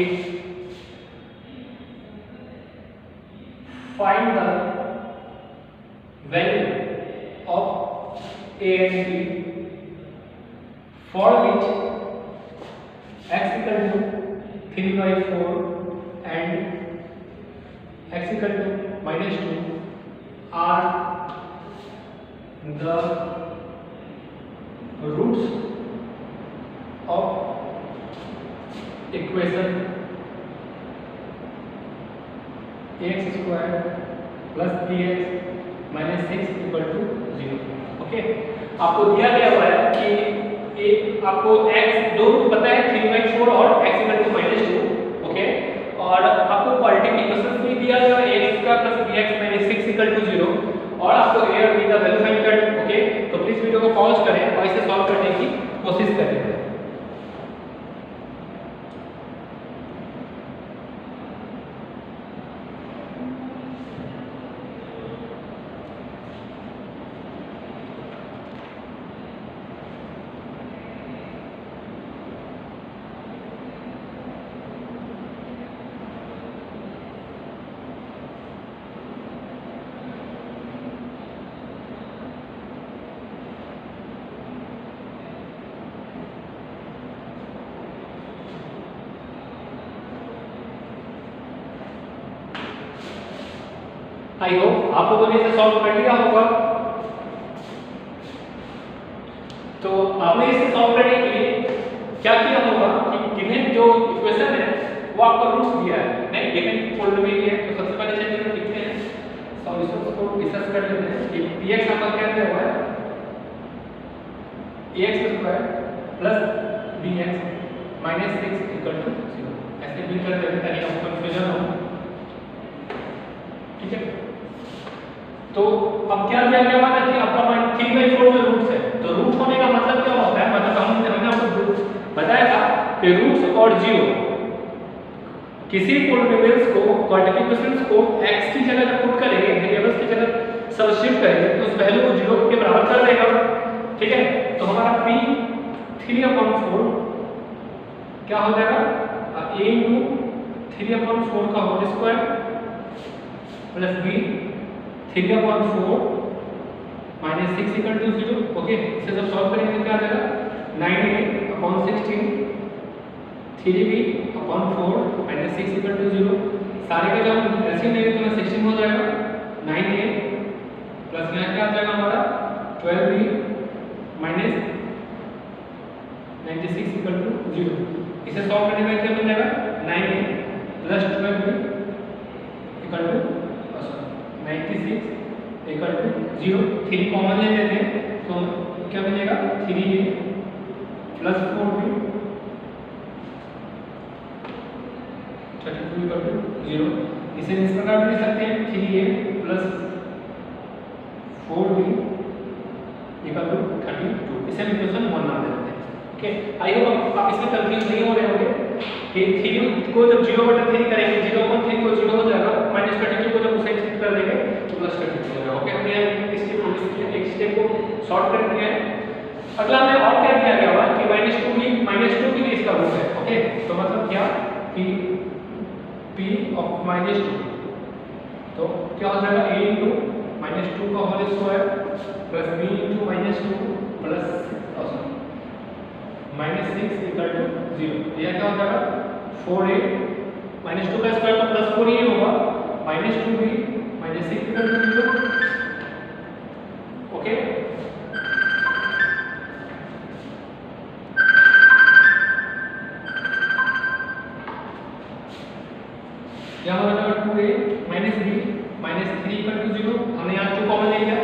find the value of a and b for which x equal to 3/4 and x equal to -2 are the roots of equation ax square plus bx minus 6 equal to 0, okay. आपको दिया गया हुआ है कि एक आपको x दो पता है 3/4 और x इक्वल टू -2, ओके। और आपको क्वाड्रेटिक इक्वेशन भी दिया गया है ax का plus bx minus 6 equal to 0 और आपको a और b का वैल्यू फाइंड करना, ओके। तो प्लीज वीडियो को पॉज करें और इसे सॉल्व करने की कोशिश करें। आई होप आप लोगों ने इसे सॉल्व कर लिया होगा। तो आपने इसे सॉल्व करने के लिए क्या किया होगा कि गिवन जो इक्वेशन है वो आपको रूट्स दिया है, नहीं गिवन पॉलिनोमियल है। तो सबसे पहले चलिए हम लिखते हैं सॉल्यूशंस को डिस्कस कर लेते हैं कि px हमारा क्या दिया हुआ है ax² plus bx minus 6 equal to 0, ऐसे भी कर देते हैं ताकि आपको कंफ्यूजन हो, ठीक है। तो अब क्या दिया गया है कि आपका 3/4 जो रूट्स है, तो रूट होने का मतलब क्या होता है, मतलब हमने आपको बताया था कि रूट्स और 0 किसी पॉलिनोमियल्स को क्वाड्रेटिक इक्वेशंस को x की जगह जब पुट करेंगे, वेरिएबल्स की जगह सब्स्टिट्यूट करेंगे तो उस वैल्यू को 0 के बराबर कर देगा, ठीक है। तो हमारा p 3/4 क्या हो जाएगा a * 3/4 का whole square plus b 3/4 minus 6 equal to 0। Okay, इसे जब सॉल्व करेंगे तो क्या आ जाएगा 9a upon 16 3b upon 4 minus 6 equal to 0। सारे का जब हम एलसीएम लेंगे तो 16 हो जाएगा 9a प्लस यहाँ क्या आ जाएगा हमारा 12b माइनस 96 इक्वल टू 0। इसे सॉल्व करने में क्या बन जाएगा 9a plus 12b equal to 96 equal to 0। 3 common ले लेते हैं तो क्या बनेगा 3a plus 4b 32 equal to 0। इसे इस प्रकार भी लिख सकते हैं 3a plus 4b equal to 32। इसे हम इक्वेशन 1 नाम दे देते हैं। ओके, आई होप आप इसमें कंफ्यूज नहीं हो रहे होंगे कि 3 को जब 0/3 करेंगे 0/3 को 0 हो जाएगा, माइनस 32 को जब उसे शिफ्ट कर देंगे तो प्लस 32 हो जाएगा। ओके, हमने एक स्टेप को शॉर्ट कर दिया है। अगला हमें और क्या दिया गया हुआ कि -2 भी इसका रूट है। ओके, तो मतलब क्या कि p ऑफ -2 तो क्या हो जाएगा a इंटू -2 का whole square plus b into -2 plus -6 equal to 0। यह क्या हो जाएगा 4a -2 का स्क्वायर तो प्लस 4 ही होगा -2b -6 इक्वल टू 0। ओके, क्या हो जाएगा 2a -b -3 इक्वल टू 0। हमने यहाँ 2 कॉमन ले लिया।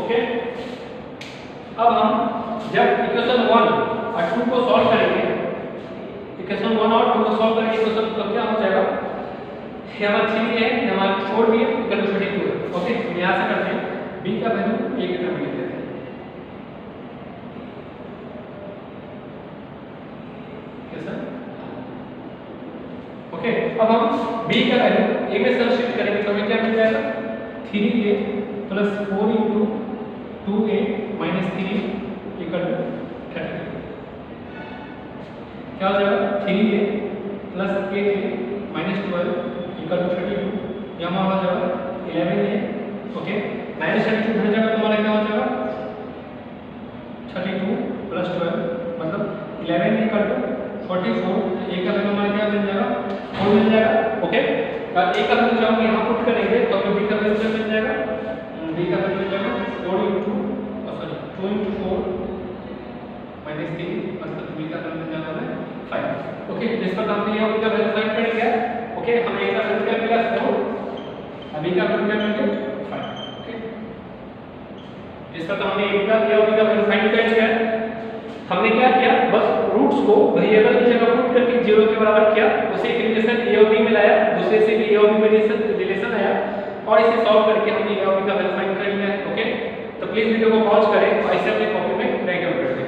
ओके, अब हम जब इक्वेशन 1 और 2 को सॉल्व करेंगे, इक्वेशन 1 और 2 को सॉल्व करेंगे इक्वेशन तो क्या हो जाएगा हमारा 3 है हमारा 4 भी है इक्वल टू 32 है। ओके, हम यहाँ से करते हैं b का वैल्यू 1 की तरफ लिख देते हैं। कैसा? ओके, अब हम b का वैल्यू a में सब्स्टिट्यूट करेंगे तो हमें क्या मिल जाएगा 3a plus 4 into 2a minus 3 equal to 32। क्या हो जाएगा 3a plus 8a minus 12 equal to 32। यहाँ हो जाएगा 11a। ओके, माइनस 32 भर जाएगा तो हमारा क्या हो जाएगा 32 प्लस 12 मतलब 11 इक्वल टू 44। a का वैल्यू हमारा क्या मिल जाएगा 4 मिल जाएगा। ओके, और a का वैल्यू जब हम यहाँ पुट करेंगे तो हमें b का वैल्यू क्या मिल जाएगा b का वैल्यू मिल जाएगा 4 इंटू 2 इंटू 4 माइनस 3 मतलब b का वैल्यू मिल जाएगा हमें 5। ओके, इस पर हमने यहाँ b का वैल्यू फाइंड कर लिया। ओके, हमें a का वैल्यू क्या मिला 4, b का वैल्यू क्या मिल गया 5। ओके, इस पर हमने a का दिया b का वैल्यू फाइंड कर लिया। हमने क्या किया बस रूट्स को वेरिएबल की जगह पुट करके 0 के बराबर किया, उसे एक रिलेशन a और b में लाया, दूसरे से भी a और b में रिलेशन आया और इसे सॉल्व करके हमने a और b का वैल्यू फाइंड कर लिया है। ओके, तो प्लीज वीडियो को पॉज करें और इसे अपने कॉपी में राइट डाउन कर दें।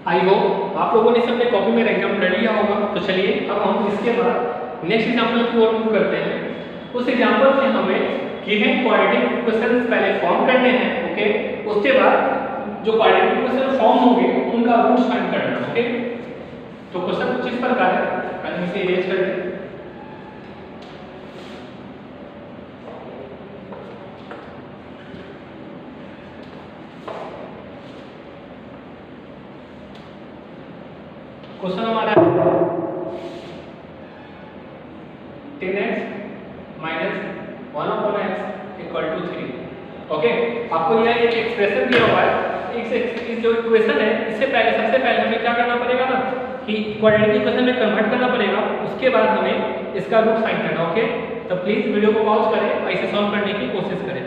आई होप आप लोगों ने इसे अपने कॉपी में राइट डाउन कर लिया होगा। तो चलिए अब हम इसके बाद नेक्स्ट एग्जांपल की ओर मूव करते हैं। उस एग्जांपल में हमें गिवन क्वाड्रेटिक इक्वेशंस पहले फॉर्म करने हैं। ओके, उसके बाद जो क्वाड्रेटिक इक्वेशन फॉर्म होंगे उनका रूट्स फाइंड करना है। ओके, तो क्वेश्चन कुछ इस प्रकार है, पहले इसे इरेज कर दें। क्वेश्चन हमारा 10x minus 1/x equal to 3। Okay, आपको यह एक एक्सप्रेशन दिया हुआ है। इस जो इक्वेशन है इससे पहले सबसे पहले हमें क्या करना पड़ेगा ना कि क्वाड्रेटिक इक्वेशन में कन्वर्ट करना पड़ेगा, उसके बाद हमें इसका रूट फाइंड करना। ओके, तो प्लीज वीडियो को पॉज करें और इसे सॉल्व करने की कोशिश करें।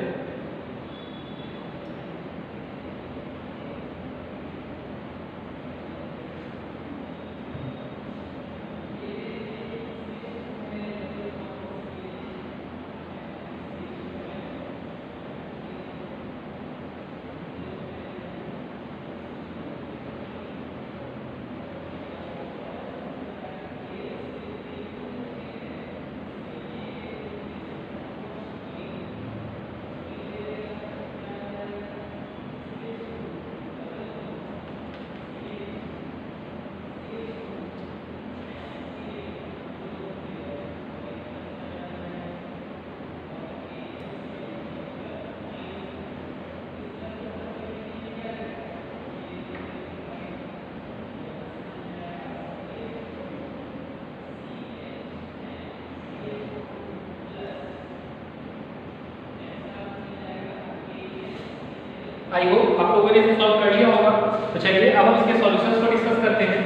आई होप आप लोगों ने इसे सॉल्व कर लिया होगा। तो चलिए अब हम इसके सॉल्यूशंस को डिस्कस करते हैं।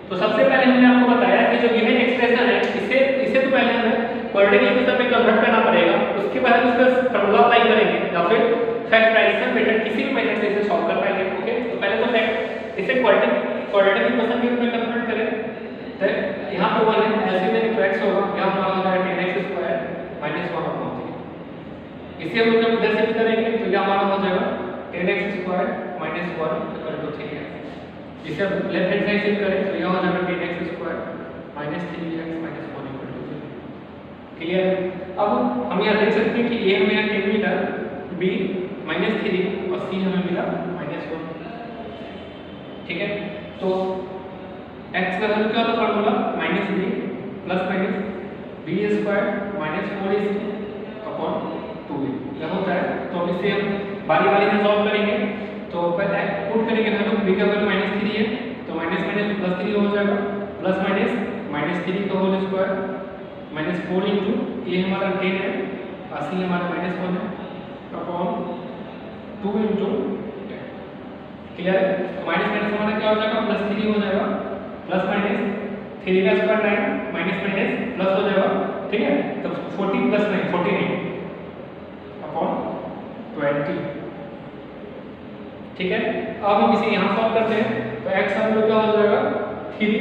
तो सबसे पहले हमने आपको बताया कि जो गिवन एक्सप्रेशन है इसे तो पहले हमें क्वाड्रेटिक इक्वेशन में कन्वर्ट करना पड़ेगा, उसके बाद हम इसका फार्मूला अप्लाई करेंगे या फिर फैक्टराइजेशन मेथड, किसी भी मेथड से इसे सॉल्व कर पाएंगे। ओके, तो पहले तो इसे क्वाड्रेटिक इक्वेशन के रूप में कन्वर्ट करें। तो यहाँ पे 1 है, ऐसे में x होगा, यहाँ हमारा हो जाएगा 10x² - 1/3। इसे हम जब इधर शिफ्ट करेंगे तो यह हमारा हो जाएगा 10x² - 1 = 3x। इसे अब लेफ्ट हैंड साइड शिफ्ट करें तो यह हो जाएगा 10x² - 3x - 1 = 0। क्लियर है? अब हम यहाँ देख सकते हैं कि a हमें 10 मिला, b -3 और c हमें मिला -1। ठीक है, तो x का वैल्यू क्या होता है formula -b plus minus b² - 4ac/2a यह होता है। तो अब इसे हम बारी-बारी से सॉल्व करेंगे। तो पहले पुट करेंगे वैल्यू, b का वैल्यू -3 है तो माइनस माइनस प्लस 3 हो जाएगा, प्लस माइनस -3 का होल स्क्वायर -4 इंटू a हमारा 10 है और c हमारा -1 है अपॉन 2 इंटू 10। क्लियर है? तो माइनस माइनस हमारा क्या हो जाएगा, +3 हो जाएगा, प्लस माइनस 3 का स्क्वायर 9 माइनस माइनस प्लस हो जाएगा। ठीक है, तो 40 + 9 49 अपॉन 20। ठीक है, अब हम इसे यहाँ सॉल्व करते हैं तो x का वैल्यू क्या हो जाएगा 3,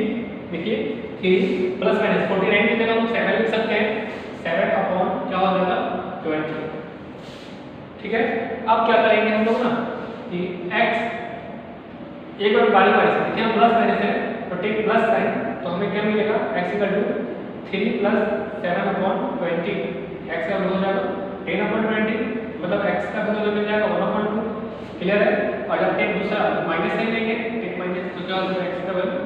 देखिए 3 प्लस माइनस 49 की जगह हम 7 लिख सकते हैं, 7 अपॉन क्या हो जाएगा 20। ठीक है, अब क्या करेंगे हम लोग ना कि x एक बार बारी बारी से देखिए, हम प्लस माइनस है तो टेक प्लस साइन, तो हमें क्या मिलेगा x = 3 + 7 अपॉन 20। x का वैल्यू हो जाएगा 10/20, मतलब x का वैल्यू मिल जाएगा 1/2। क्लियर है? और जब टेक दूसरा माइनस साइन लेंगे, टेक माइनस तो क्या हो जाएगा x का वैल्यू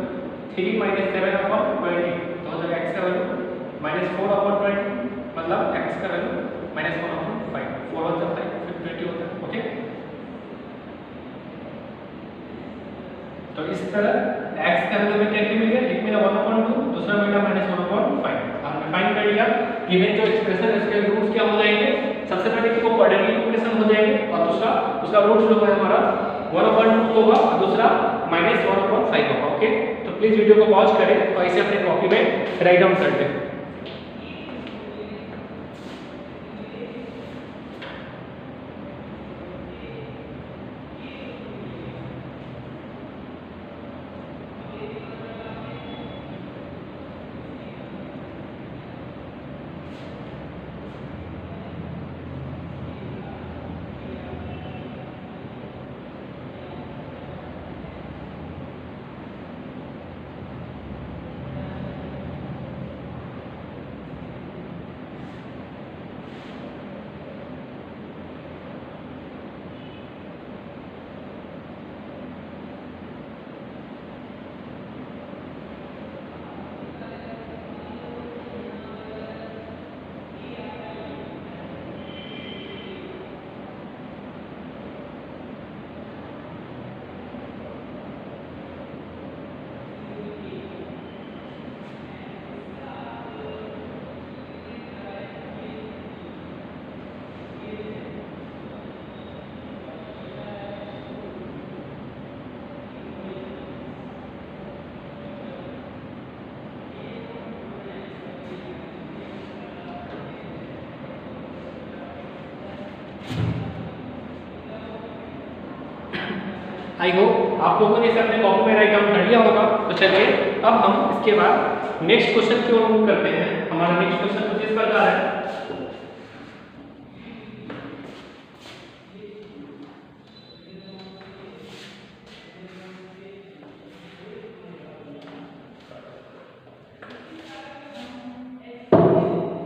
3 - 7/20, तो हो जाएगा x का वैल्यू -4/20, मतलब x का वैल्यू -1/5, 4 × 5 फिर 20 होता है। ओके, तो इस तरह x का वैल्यू में क्या क्या मिल गया, एक मिला 1/2, दूसरा मिला -1/5। हमने फाइंड कर लिया गिवन जो एक्सप्रेशन है उसके रूट्स क्या हो जाएंगे, सबसे पहले तो क्वाड्रेटिक इक्वेशन हो जाएंगे और दूसरा उसका रूट जो है हमारा 1/2 होगा और दूसरा -1/5 होगा। ओके, तो प्लीज वीडियो को पॉज करें और इसे अपने कॉपी में राइट डाउन कर लें। आई होप आप लोगों ने इसे अपने कॉपी में राइट डाउन कर लिया होगा। तो चलिए अब हम इसके बाद नेक्स्ट क्वेश्चन की ओर मूव करते हैं। हमारा नेक्स्ट क्वेश्चन कुछ इस प्रकार है।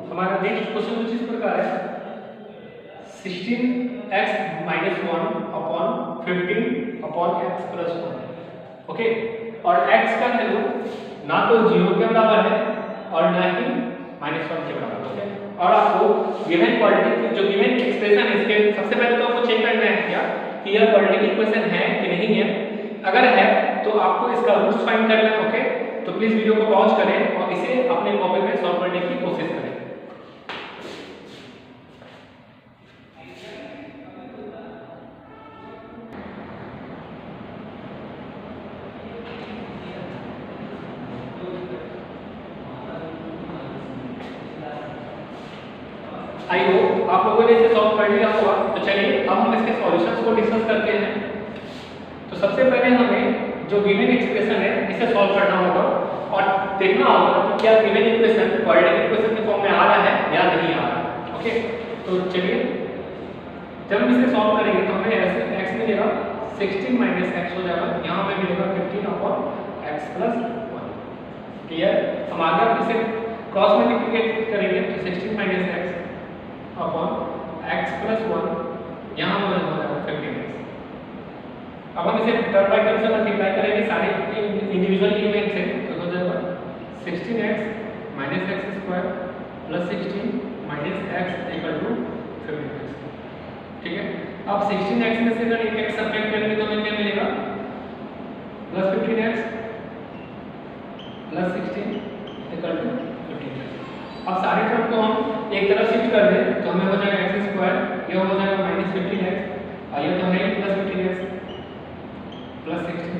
हमारा नेक्स्ट क्वेश्चन कुछ इस प्रकार है, 16x - 1 upon 15 upon x + 1। Okay, और x का वैल्यू ना तो 0 के बराबर है और ना ही -1 के बराबर। ओके, और आपको गिवन क्वाड्रेटिक जो गिवन एक्सप्रेशन है इसके सबसे पहले तो आपको चेक करना है क्या कि यह क्वाड्रेटिक इक्वेशन है कि नहीं है। अगर है तो आपको इसका रूट्स फाइंड करना है। ओके, तो प्लीज वीडियो को पॉज करें और इसे अपने कॉपी में सॉल्व करने की कोशिश करें। ने इसे सॉल्व कर लिया होगा। तो चलिए अब हम इसके सॉल्यूशंस को डिस्कस करते हैं। तो सबसे पहले हमें जो गिवन एक्सप्रेशन है इसे सॉल्व करना होगा और देखना होगा कि क्या गिवन इक्वेशन क्वाड्रेटिक इक्वेशन के फॉर्म में आ रहा है या नहीं आ रहा है। ओके, तो चलिए जब हम इसे सॉल्व करेंगे तो हमें ऐसे x मिलेगा 16 माइनस x हो जाएगा, यहाँ हमें मिलेगा 15 अपॉन x प्लस 1। क्लियर? हम आगे इसे क्रॉस मल्टीप्लिकेट करेंगे तो 16 minus x upon x plus 1, यहाँ हमें हो जाएगा 15x। अब हम इसे टर्म बाय टर्म से मल्टीप्लाई करेंगे सारे इंडिविजुअल एलिमेंट से, तो हो जाएगा 16x minus x square plus 16 minus x equal to 15x। ठीक है, अब 16x में से अगर एक x सब्ट्रैक्ट करेंगे तो हमें क्या मिलेगा? Plus 15x plus 16 equal to 15x। अब सारे टर्म को हम एक तरफ शिफ्ट कर दें तो हमें हो जाएगा x स्क्वायर, यह हो जाएगा माइनस 15x और यह तो है plus 15x plus 16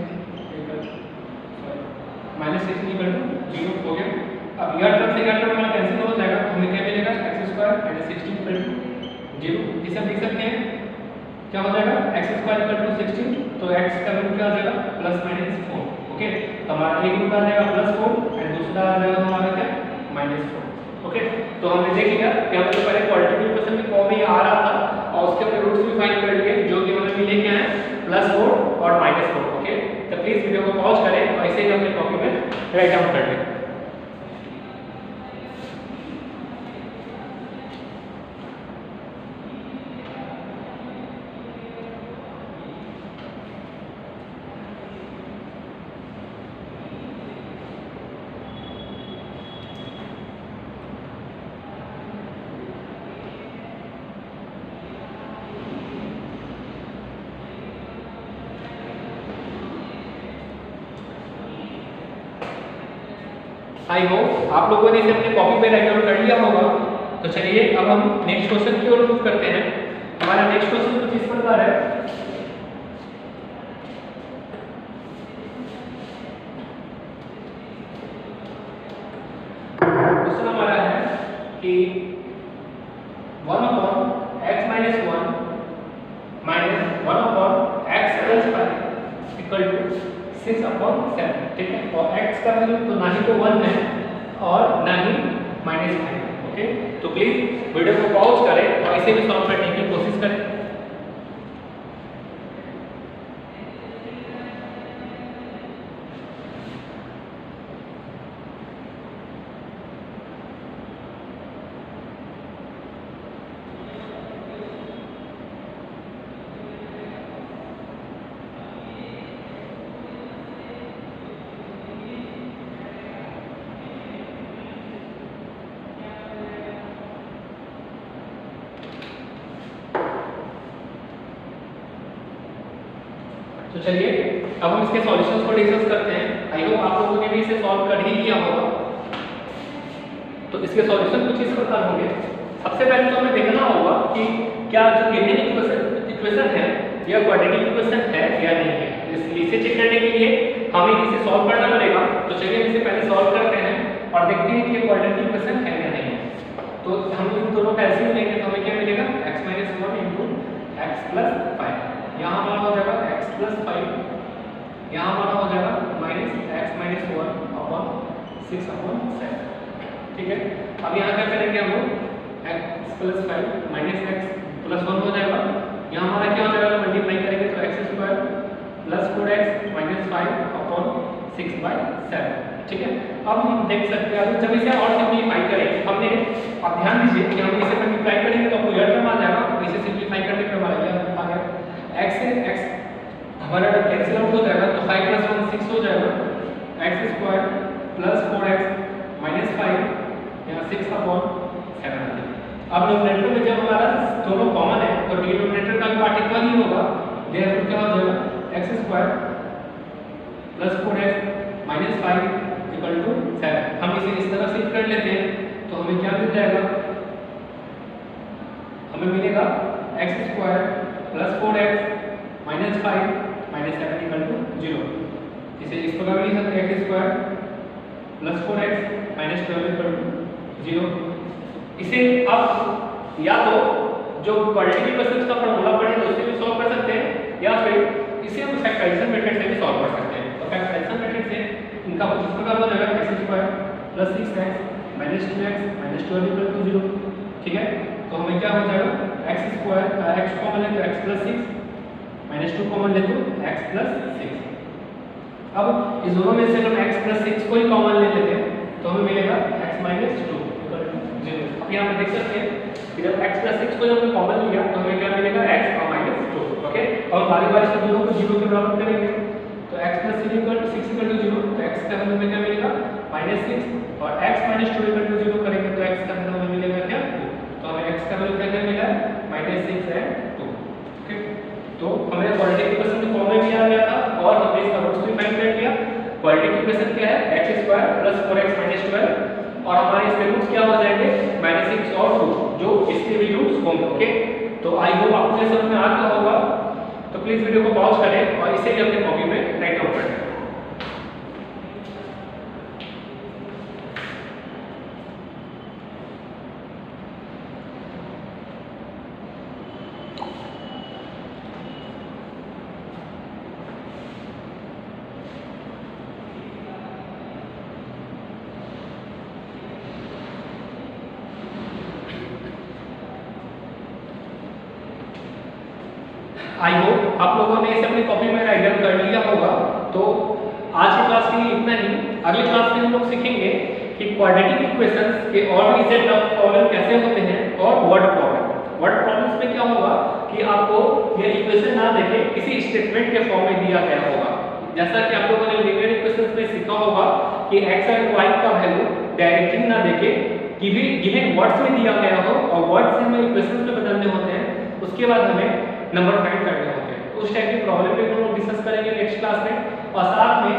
equal minus 16 equal to 0 हो गया। अब यह टर्म से यह टर्म हमारा कैंसिल हो जाएगा, हमें क्या मिलेगा? x square minus 16 equal to 0। इसे हम लिख सकते हैं क्या हो जाएगा? x स्क्वायर इक्वल टू 16, तो x का वैल्यू क्या आ जाएगा? Plus minus 4। ओके, तो हमारा एक रूट आ जाएगा प्लस 4 एंड दूसरा आ जाएगा हमारा क्या? माइनस 4। ओके, तो हमने देख लिया कि हमने पहले क्वाड्रेटिक इक्वेशन के फॉर्म में आ रहा था और उसके अपने रूट्स भी फाइंड कर लिए जो कि हमें मिले क्या है? प्लस 4 और माइनस 4। ओके, तो प्लीज वीडियो को पॉज करें और इसे ही अपने कॉपी में राइट डाउन कर लें। आई होप आप लोगों ने इसे अपने कॉपी पे राइट डाउन कर लिया होगा। तो चलिए अब हम नेक्स्ट क्वेश्चन की ओर मूव करते हैं। हमारा नेक्स्ट क्वेश्चन कुछ इस प्रकार है। क्वेश्चन हमारा है कि 1 upon x minus 1 minus 1 upon x plus 5 equal to 6 upon 7। ठीक है, और x का वैल्यू तो ना ही तो 1 है और ना ही माइनस 5। ओके, तो प्लीज वीडियो को पॉज करें और इसे भी सॉल्व करने की कोशिश करें। तो चलिए अब हम इसके सॉल्यूशंस को डिस्कस करते हैं। आई होप आप लोगों ने भी इसे सॉल्व कर ही लिया होगा। तो इसके सॉल्यूशन कुछ इस प्रकार होंगे। सबसे पहले तो हमें देखना होगा कि क्या जो गिवन इक्वेशन है यह क्वाड्रेटिक इक्वेशन है या नहीं है। इसे चेक करने के लिए हमें इसे सॉल्व करना पड़ेगा। तो चलिए इसे पहले सॉल्व करते हैं और देखते हैं कि क्वाड्रेटिक इक्वेशन है या नहीं है। तो हम इन दोनों का एलसीएम लेंगे तो हमें क्या मिलेगा? x - 1 * x + 5। यहाँ हमारा हो जाएगा x + 5, यहाँ हमारा हो जाएगा -x - 1 अपॉन 6/7। ठीक है, अब यहाँ क्या करेंगे हम लोग? x + 5 -x + 1 हो जाएगा। यहाँ हमारा क्या हो जाएगा? मल्टीप्लाई करेंगे तो x² + 4x - 5 अपॉन 6/7। ठीक है, अब हम देख सकते हैं जब इसे और सिंपलीफाई करें हमने, आप ध्यान दीजिए कि हम इसे मल्टीप्लाई करेंगे तो यह टर्म आ जाएगा, इसे सिंपलीफाई करने पर हमारा यह आ गया। x से x हमारा कैंसिल आउट हो जाएगा तो 5 + 1 6 हो जाएगा। x² + 4x - 5 यहाँ 6/7। अब न्यूमरेटर में जब हमारा दोनों कॉमन है तो डिनोमिनेटर का भी पार्ट इक्वल ही होगा। देयरफॉर क्या हो जाएगा? x² + 4x - 5 = 7। हम इसे इस तरह शिफ्ट कर लेते हैं तो हमें क्या मिल जाएगा? हमें मिलेगा x² + 4x - 5 - 7 = 0। इसे इस प्रकार लिख सकते हैं x² + 4x - 12 = 0। इसे अब या तो जो क्वाड्रेटिक इक्वेशंस का फॉर्मूला पढ़े तो उससे भी सॉल्व कर सकते हैं, या फिर इसे हम फैक्टराइजेशन मेथड से भी सॉल्व कर सकते हैं। तो फैक्टराइजेशन मेथड से इनका कुछ इस प्रकार हो जाएगा x² + 6x - 2x - 12 = 0। ठीक है, तो हमें क्या हो जाएगा x² x कॉमन ले तो x + 6 -2 कॉमन ले तो x + 6। अब इस दोनों में से हम x + 6 को ही कॉमन ले लेते हैं तो हमें मिलेगा x - 2 = 0। अब यहाँ पे देख सकते हैं कि जब x + 6 को जब हमने कॉमन लिया तो हमें क्या मिलेगा x और -2। ओके, और बारी बारी से दोनों को 0 के बराबर करेंगे तो x + 6 = 0, तो x का वैल्यू में क्या मिलेगा -6, और x - 2 = 0 करेंगे तो x का वैल्यू हमें मिलेगा क्या 2। तो हमें x का वैल्यू क्या मिला -6 और 2। ओके, तो हमें क्वाड्रेटिक इक्वेशन के फॉर्म में भी आ गया था और हमने इसका रूट्स भी फाइंड कर लिया। क्वाड्रेटिक इक्वेशन क्या है x² + 4x - 12, और हमारे इसके रूट्स क्या हो जाएंगे -6 और 2, जो इसके भी रूट्स होंगे। ओके, तो आई होप आपको ये समझ में आ गया होगा। तो प्लीज वीडियो को पॉज करें और इसे भी अपनी कॉपी में राइट डाउन करें। आई होप आप लोगों ने इसे अपनी कॉपी में राइट डाउन कर लिया होगा। तो आज की क्लास के लिए इतना ही। अगली क्लास में हम लोग सीखेंगे कि क्वाड्रेटिक इक्वेशंस के और भी सेट ऑफ प्रॉब्लम कैसे होते हैं और वर्ड प्रॉब्लम। वर्ड प्रॉब्लम्स में क्या होगा कि आपको ये इक्वेशन ना देके किसी स्टेटमेंट के फॉर्म में दिया गया होगा। जैसा कि आप लोगों ने लीनियर इक्वेशंस में सीखा होगा कि x और y का वैल्यू डायरेक्टली ना देके गिवन वर्ड्स में दिया गया हो और वर्ड्स से हमें इक्वेशंस में बदलने होते हैं, उसके बाद हमें नंबर फाइंड करने होते हैं। उस टाइप की प्रॉब्लम भी हम लोग डिस्कस करेंगे नेक्स्ट क्लास में, और साथ में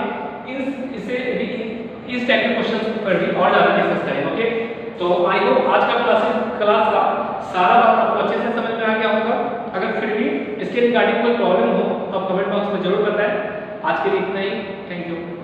इस टाइप के क्वेश्चंस पर भी और ज़्यादा डिस्कस करेंगे। ओके, तो आई होप आज का क्लास का सारा बात आपको अच्छे से समझ में आ गया होगा। अगर फिर भी इसके रिगार्डिंग कोई प्रॉब्लम हो तो आप कमेंट बॉक्स में जरूर बताएं। आज के लिए इतना ही, थैंक यू।